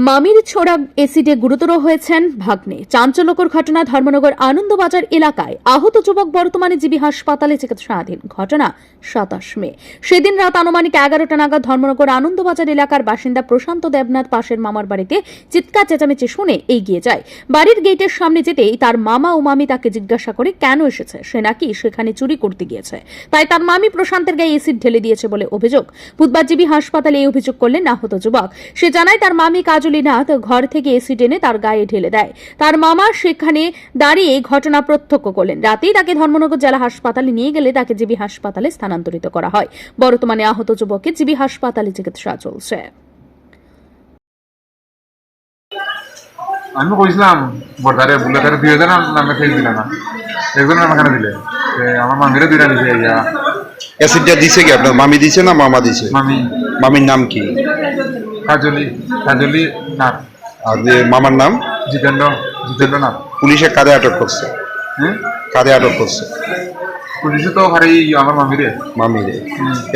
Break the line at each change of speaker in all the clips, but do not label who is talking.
মামির ছোড়া এসিডে গুরুতর হয়েছেন ভাগ্নে। চাঞ্চল্যকর ঘটনা ধর্মনগর আনন্দবাজার এলাকায়। আহত যুবক বর্তমানে জিবি হাসপাতালে চিকিৎসাধীন। ঘটনা 27 মে। সেদিন রাত আনুমানিক 11টা নাগাদ ধর্মনগর আনন্দবাজার এলাকার বাসিন্দা প্রশান্ত দেবনাথ পাশের মামার বাড়িতে চিৎকার চেঁচামেচি শুনে এগিয়ে যায়। বাড়ির গেটের সামনে যেতেই তার মামা ও মামি তাকে জিজ্ঞাসা করে কেন এসেছে। সে নাকি সেখানে চুরি করতে গিয়েছে, তাই তার মামি প্রশান্তের গায়ে এসিড ঢেলে দিয়েছে বলে অভিযোগ। বুধবার জিবি হাসপাতালে এই অভিযোগ করলেন আহত যুবক। সে জানায় তার মামি কাজলি নাথ ঘর থেকে এসিড এনে তার গায়ে ঢেলে দেয়। তার মামা সেখানে দাঁড়িয়ে ঘটনা প্রত্যক্ষ করলেন। রাতেই তাকে ধর্মনগর জেলা হাসপাতালে নিয়ে গেলে তাকে জিবি হাসপাতালে স্থানান্তরিত করা হয়। বর্তমানে আহত যুবকের জিবি হাসপাতালে চিকিৎসা চলছে।
আমি কইছিলাম বর্দারে বুলেটারে 2000 নামে খেয়ে দিলে না, একজন নামে কেন দিলে? আমার মামিরে দুইটা দিছে।
অ্যাসিডটা দিছে কি আপনার মামি দিছে না মামা দিছে?
মামি।
মামির নাম কি?
কাজলি নাথ।
আর মামার নাম?
জিতেন্দ্র নাথ।
পুলিশে কাদের আটক করছে? কাদের আটক করছে?
পুলিশে তো হারি আমার মামিরে।
মামিরে।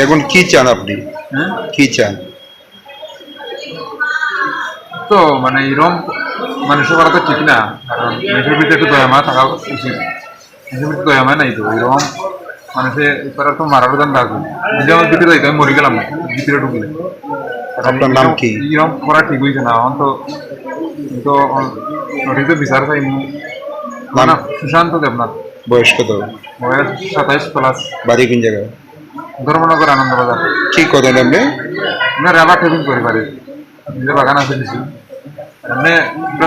এখন কি চান আপনি? কি চান?
তো মানে এরকম মানুষের করা তো ঠিক না, কারণ মানুষের ভিতরে একটু দয়ামা থাকা উচিত। মানুষের ভিতরে দয়ামা নাই তো, এরকম মানুষের করার তো মারারও দান থাকবে। যদি আমার ভিতরে যাইতে আমি মরে গেলাম না ভিতরে ঢুকলে।
আপনার নাম কি?
এরকম করা ঠিক হয়েছে না। এখন তো সঠিক তো বিচার চাই। নাম সুশান্ত দেবনাথ।
বয়স কত?
বয়স 27+।
বাড়ি কোন জায়গায়?
ধর্মনগর আনন্দবাজার।
কি করেন আপনি?
না রেবা টেবিং করি বাড়ির, নিজের বাগান আছে বেশি, এমনি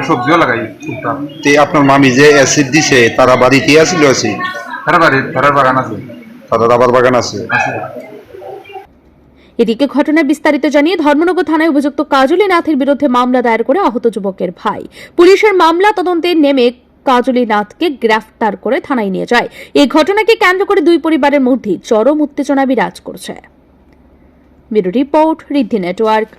সবজিও লাগাই টুকটাক।
আপনার মামি যে অ্যাসিড দিছে তারা বাড়িতে আসছিল? অ্যাসিড
তার বাগান আছে,
তাদের আবার বাগান আছে।
এদিকে ঘটনার বিস্তারিত জানিয়ে ধর্মনগর থানায় অভিযুক্ত কাজলি নাথের বিরুদ্ধে মামলা দায়ের করে আহত যুবকের ভাই। পুলিশের মামলা তদন্তে নেমে কাজলি নাথকে গ্রেফতার করে থানায় নিয়ে যায়। এই ঘটনাকে কেন্দ্র করে দুই পরিবারের মধ্যে চরম উত্তেজনা বিরাজ করছে। ব্যুরো রিপোর্ট, ঋদ্ধি নেটওয়ার্ক।